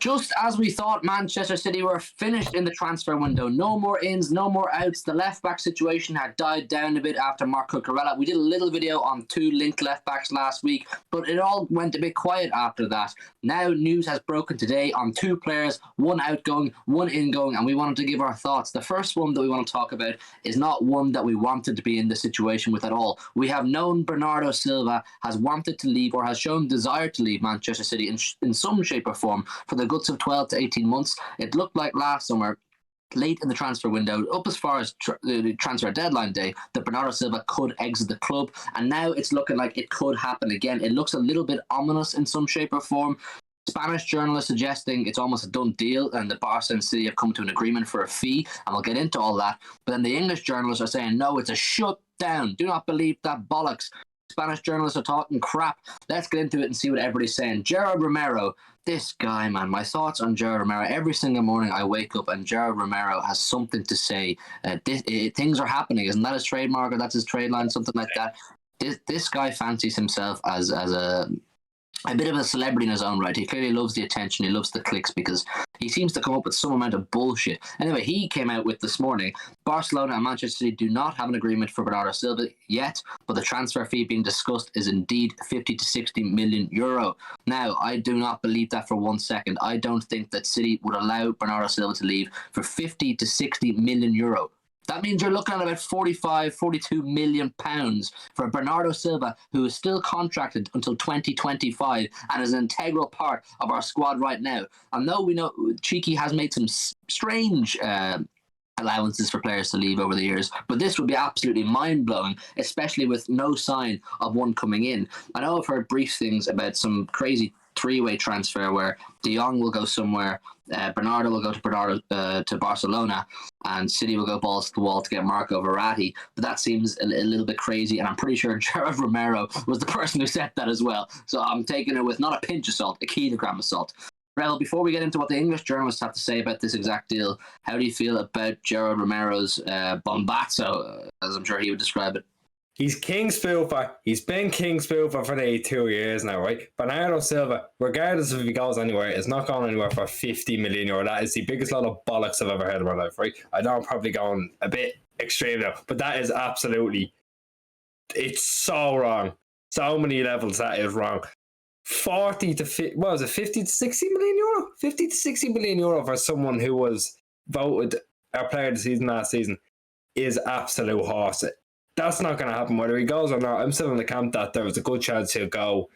Just as we thought, Manchester City were finished in the transfer window. No more ins, no more outs. The left-back situation had died down a bit after Marc Cucurella. We did a little video on 2 linked left-backs last week, but it all went a bit quiet after that. Now news has broken today on 2 players, 1 outgoing, 1 ingoing, and we wanted to give our thoughts. The first one that we want to talk about is not one that we wanted to be in this situation with at all. We have known Bernardo Silva has wanted to leave or has shown desire to leave Manchester City in some shape or form for the guts of 12 to 18 months. It looked like last summer, late in the transfer window, up as far as the transfer deadline day, that Bernardo Silva could exit the club, and now it's looking like it could happen again. It looks a little bit ominous in some shape or form. Spanish journalists suggesting it's almost a done deal and the Barca and City have come to an agreement for a fee, and we'll get into all that. But then the English journalists are saying, no, it's a shutdown. Do not believe that bollocks. Spanish journalists are talking crap. Let's get into it and see what everybody's saying. Gerard Romero, this guy, man, my thoughts on Gerard Romero. Every single morning I wake up and Gerard Romero has something to say. Things are happening. Isn't that his trademark, or that's his trade line, something like that? This guy fancies himself as a bit of a celebrity in his own right. He clearly loves the attention. He loves the clicks because he seems to come up with some amount of bullshit. Anyway, he came out with this morning, Barcelona and Manchester City do not have an agreement for Bernardo Silva yet, but the transfer fee being discussed is indeed 50 to 60 million euro. Now, I do not believe that for 1 second. I don't think that City would allow Bernardo Silva to leave for 50 to 60 million euro. That means you're looking at about 45, 42 million pounds for Bernardo Silva, who is still contracted until 2025 and is an integral part of our squad right now. And though we know Cheeky has made some strange allowances for players to leave over the years, but this would be absolutely mind-blowing, especially with no sign of one coming in. I know I've heard brief things about some crazy 3-way transfer where De Jong will go somewhere, Bernardo will go to Barcelona, and City will go balls to the wall to get Marco Verratti. But that seems a little bit crazy, and I'm pretty sure Gerard Romero was the person who said that as well. So I'm taking it with not a pinch of salt, a kilogram of salt. Rel, before we get into what the English journalists have to say about this exact deal, how do you feel about Gerard Romero's bombazzo, as I'm sure he would describe it? He's King Spoofer. He's been King Spoofer for the 2 years now, right? Bernardo Silva, regardless of if he goes anywhere, is not going anywhere for 50 million euro. That is the biggest lot of bollocks I've ever heard in my life, right? I know I'm probably going a bit extreme now, but that is absolutely, it's so wrong. So many levels that is wrong. 50 to 60 million euro? 50 to 60 million euro for someone who was voted our player of the season last season is absolute horse. That's not going to happen whether he goes or not. I'm still in the camp that there was a good chance he'll go.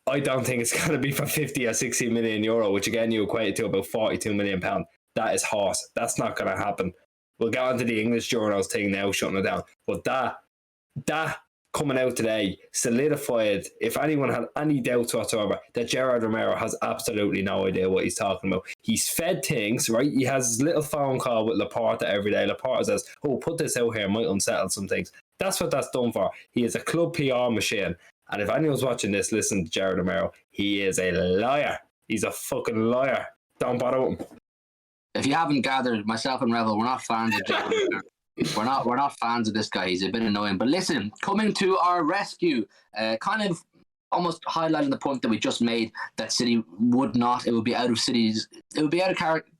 I don't think it's going to be for 50 or 60 million euro, which again you equate it to about 42 million pounds. That is horse. That's not going to happen. We'll get onto the English journals thing now, shutting it down. But that coming out today solidified, if anyone had any doubts whatsoever, that Gerard Romero has absolutely no idea what he's talking about. He's fed things, right? He has his little phone call with Laporta every day. Laporta says, oh, put this out here, might unsettle some things. That's what that's done for. He is a club PR machine. And if anyone's watching this, listen to Gerard Romero. He is a liar. He's a fucking liar. Don't bother with him. If you haven't gathered, myself and Revel, we're not fans of Gerard Romero. We're not fans of this guy. He's a bit annoying. But listen, coming to our rescue, kind of almost highlighting the point that we just made, that City would not. It would be out of City's. It would be out of character.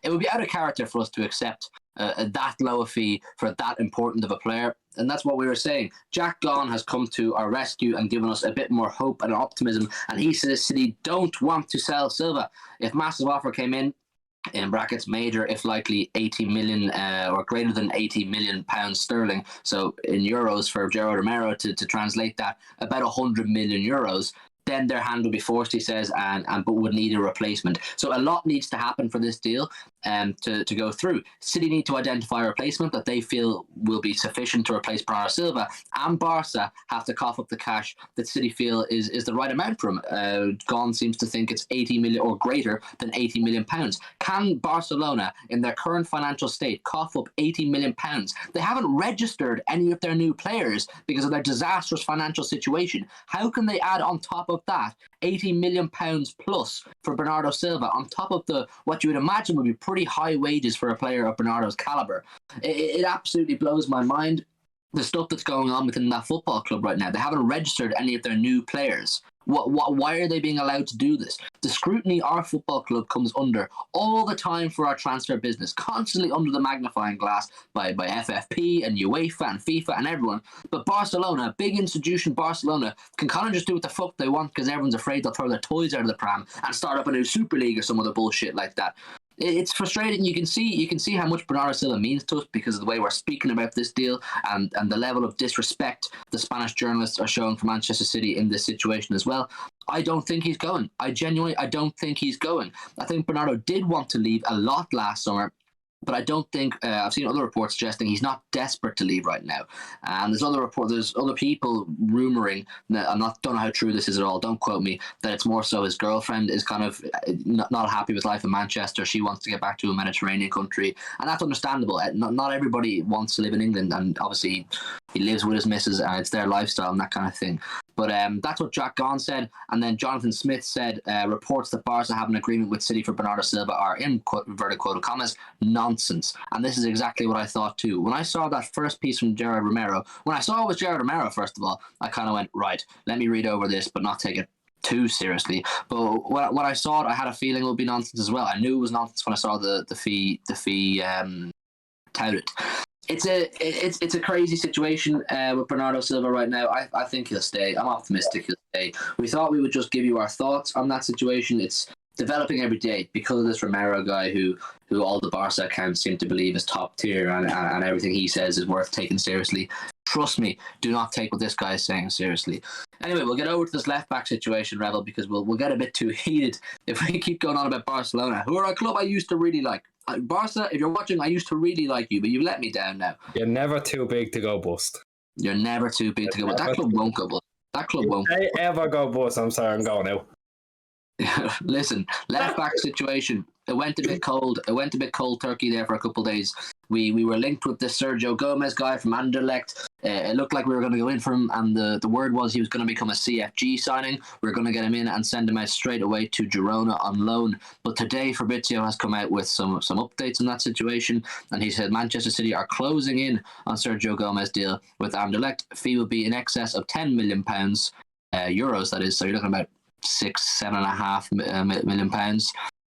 It would be out of character for us to accept that low a fee for that important of a player. And that's what we were saying. Jack Glon has come to our rescue and given us a bit more hope and optimism. And he says City don't want to sell Silva. If massive offer came in brackets major, if likely 80 million or greater than 80 million pounds sterling, so in euros for Gerard Romero to translate that, about 100 million euros, then their hand will be forced, he says, and but would need a replacement. So a lot needs to happen for this deal to go through. City need to identify a replacement that they feel will be sufficient to replace Bernardo Silva, and Barca have to cough up the cash that City feel is the right amount for him. Gon seems to think it's 80 million or greater than 80 million pounds. Can Barcelona, in their current financial state, cough up 80 million pounds? They haven't registered any of their new players because of their disastrous financial situation. How can they add on top of that 80 million pounds plus for Bernardo Silva on top of what you would imagine would be pretty high wages for a player of Bernardo's caliber? It absolutely blows my mind, the stuff that's going on within that football club right now. They haven't registered any of their new players. Why are they being allowed to do this? The scrutiny our football club comes under all the time for our transfer business, constantly under the magnifying glass by FFP and UEFA and FIFA and everyone. But Barcelona, big institution Barcelona, can kind of just do what the fuck they want because everyone's afraid they'll throw their toys out of the pram and start up a new Super League or some other bullshit like that. It's frustrating. You can see how much Bernardo Silva means to us because of the way we're speaking about this deal and the level of disrespect the Spanish journalists are showing for Manchester City in this situation as well. I don't think he's going. I don't think he's going. I think Bernardo did want to leave a lot last summer. But I don't think I've seen other reports suggesting he's not desperate to leave right now. And there's other people rumoring. Don't know how true this is at all. Don't quote me. That it's more so his girlfriend is kind of not happy with life in Manchester. She wants to get back to a Mediterranean country, and that's understandable. Not everybody wants to live in England, and obviously he lives with his missus, and it's their lifestyle and that kind of thing. But that's what Jack Gaughan said. And then Jonathan Smith said, reports that Barca have an agreement with City for Bernardo Silva are, in inverted quoted commas, nonsense. And this is exactly what I thought too. When I saw that first piece from Gerard Romero, when I saw it was Gerard Romero, first of all, I kind of went, right, let me read over this, but not take it too seriously. But when I saw it, I had a feeling it would be nonsense as well. I knew it was nonsense when I saw the fee touted. It's a crazy situation with Bernardo Silva right now. I think he'll stay. I'm optimistic he'll stay. We thought we would just give you our thoughts on that situation. It's developing every day because of this Romero guy who all the Barca accounts seem to believe is top tier and everything he says is worth taking seriously. Trust me, do not take what this guy is saying seriously. Anyway, we'll get over to this left-back situation, Rebel, because we'll get a bit too heated if we keep going on about Barcelona, who are a club I used to really like. Barca, if you're watching, I used to really like you, but you've let me down now. You're never too big to go bust. You're never too big to go bust. That club won't go bust. That club won't. If they ever go bust, I'm sorry, I'm going out. Listen, left back situation. It went a bit cold. It went a bit cold turkey there for a couple of days. We were linked with this Sergio Gomez guy from Anderlecht. It looked like we were going to go in for him, and the word was he was going to become a CFG signing. We were going to get him in and send him out straight away to Girona on loan. But today, Fabrizio has come out with some updates on that situation, and he said Manchester City are closing in on Sergio Gomez deal with Anderlecht. Fee will be in excess of £10 million, euros that is. So you're looking about £7.5 million.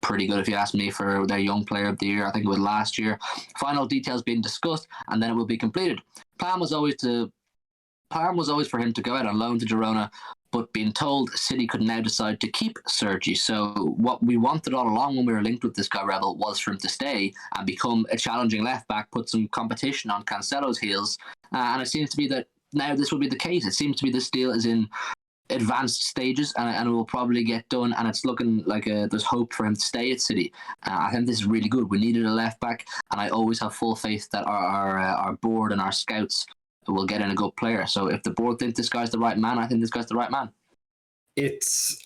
Pretty good if you ask me for their young player of the year. I think it was last year. Final details being discussed, and then it will be completed. Plan was always for him to go out on loan to Girona, but being told City could now decide to keep Sergi. So what we wanted all along when we were linked with this guy Rebel was for him to stay and become a challenging left back, put some competition on Cancelo's heels, and it seems to be that now this will be the case. It seems to be this deal is in advanced stages and it will probably get done, and it's looking like there's hope for him to stay at City. I think this is really good. We needed a left back, and I always have full faith that our board and our scouts will get in a good player. So if the board think this guy's the right man, I think this guy's the right man. It's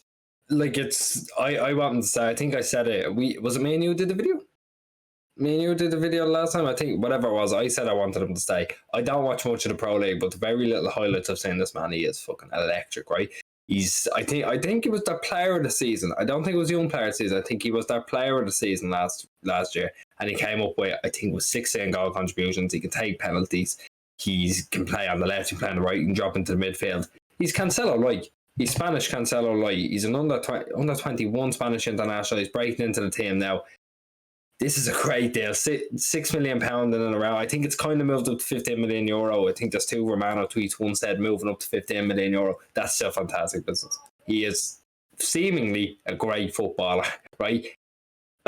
like I wanted to say, I think I said it. Was it me and you did the video? Me and you did the video last time. I think whatever it was, I said I wanted him to stay. I don't watch much of the Pro League, but the very little highlights I've seen this man, he is fucking electric, right? I think he was their player of the season. I don't think it was young player of the season. I think he was their player of the season last year, and he came up with, I think it was 16 goal contributions. He can take penalties. He can play on the left, he can play on the right, he can drop into the midfield. He's Cancelo-like. He's Spanish Cancelo-like. He's an under 21 Spanish international. He's breaking into the team now. This is a great deal. £6 million in and around. I think it's kind of moved up to €15 million. I think there's two Romano tweets. One said moving up to €15 million. That's still fantastic business. He is seemingly a great footballer, right?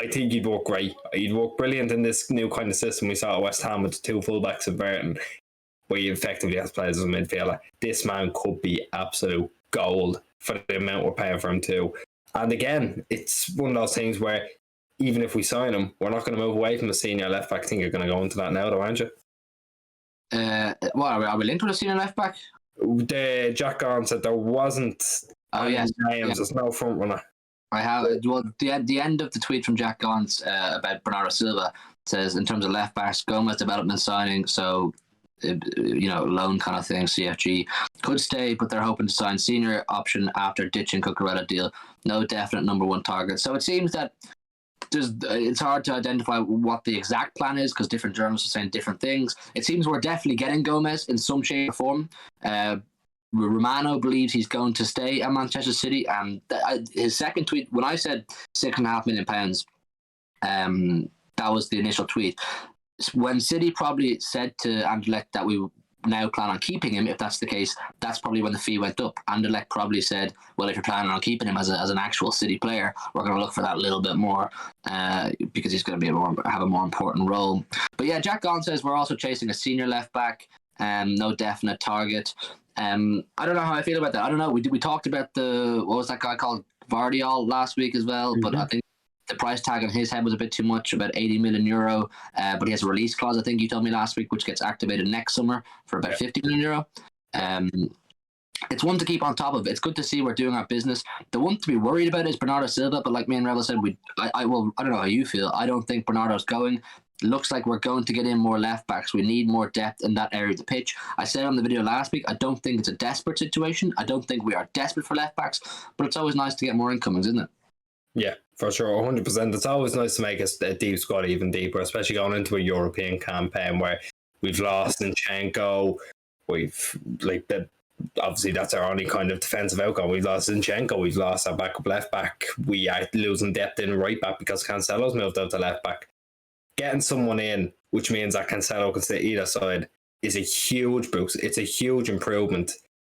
I think he'd work great. He'd work brilliant in this new kind of system we saw at West Ham with the two fullbacks of Burton, where he effectively has players as a midfielder. This man could be absolute gold for the amount we're paying for him too. And again, it's one of those things where even if we sign him, we're not going to move away from the senior left back. I think you're going to go into that now, though, aren't you? Are we linked with a senior left back? The Jack Gaughan said there wasn't. Yes. Names. There's no front runner. I have. Well, the end of the tweet from Jack Gaughan about Bernardo Silva says, in terms of left backs, Gomez development signing, so loan kind of thing. CFG could stay, but they're hoping to sign senior option after ditching Cucurella deal. No definite number one target. So it seems that it's hard to identify what the exact plan is because different journalists are saying different things. It seems we're definitely getting Gomez in some shape or form. Romano believes he's going to stay at Manchester City, and his second tweet, when I said £6.5 million, that was the initial tweet. When City probably said to Anderlecht that we now plan on keeping him, if that's the case, that's probably when the fee went up. Anderlecht probably said, well, if you're planning on keeping him as an actual City player, we're going to look for that little bit more because he's going to have a more important role. But yeah, Jack Gon says we're also chasing a senior left back, no definite target. I don't know how I feel about that. I don't know. We talked about what was that guy called, Vardiol, last week as well, but I think the price tag on his head was a bit too much, about €80 million. But he has a release clause, I think you told me last week, which gets activated next summer for about €50 million. It's one to keep on top of. It's good to see we're doing our business. The one to be worried about is Bernardo Silva, but like me and Rebel said, I don't know how you feel. I don't think Bernardo's going. Looks like we're going to get in more left backs. We need more depth in that area of the pitch. I said on the video last week, I don't think it's a desperate situation. I don't think we are desperate for left backs, but it's always nice to get more incomings, isn't it? Yeah, for sure, 100%. It's always nice to make a deep squad even deeper, especially going into a European campaign where we've lost Zinchenko. Obviously that's our only kind of defensive outcome. We've lost Zinchenko, we've lost our backup left back. We are losing depth in right back because Cancelo's moved out to left back. Getting someone in, which means that Cancelo can stay either side, is a huge boost. It's a huge improvement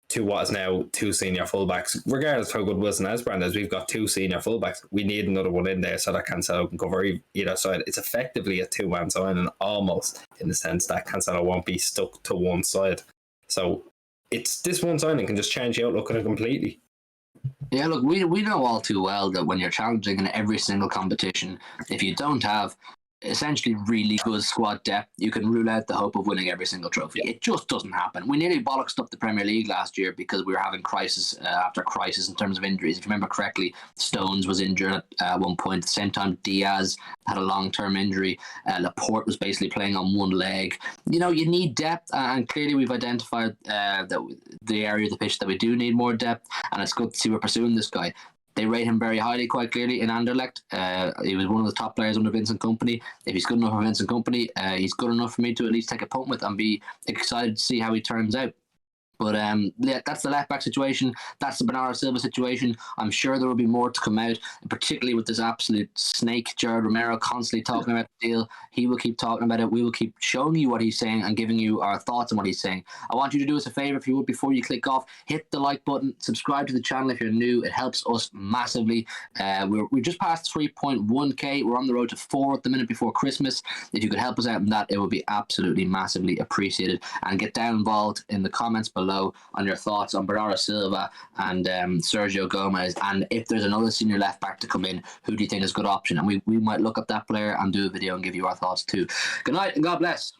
to what is now two senior fullbacks. Regardless of how good Wilson is, Brandon, we've got two senior fullbacks. We need another one in there so that Cancelo can cover either side. It's effectively a two-man signing, almost, in the sense that Cancelo won't be stuck to one side. So this one signing can just change the outlook of it completely. Yeah, look, we know all too well that when you're challenging in every single competition, if you don't have essentially really good squad depth, you can rule out the hope of winning every single trophy. It just doesn't happen. We nearly bollocksed up the Premier League last year because we were having crisis after crisis in terms of injuries. If you remember correctly, Stones was injured at one point. At the same time, Diaz had a long-term injury. Laporte was basically playing on one leg. You know, you need depth, and clearly we've identified that the area of the pitch that we do need more depth, and it's good to see we're pursuing this guy. They rate him very highly, quite clearly, in Anderlecht. He was one of the top players under Vincent Kompany. If he's good enough for Vincent Kompany, he's good enough for me to at least take a punt with and be excited to see how he turns out. But yeah, that's the left back situation. That's the Bernardo Silva situation. I'm sure there will be more to come out, particularly with this absolute snake, Gerard Romero, constantly talking about the deal. He will keep talking about it. We will keep showing you what he's saying and giving you our thoughts on what he's saying. I want you to do us a favor, if you would, before you click off, hit the like button, subscribe to the channel if you're new. It helps us massively. We just passed 3.1k. We're on the road to 4 at the minute before Christmas. If you could help us out in that, it would be absolutely massively appreciated. And get down involved in the comments below on your thoughts on Bernardo Silva and Sergio Gomez, and if there's another senior left back to come in, who do you think is a good option? And we might look up that player and do a video and give you our thoughts too. Good night and God bless.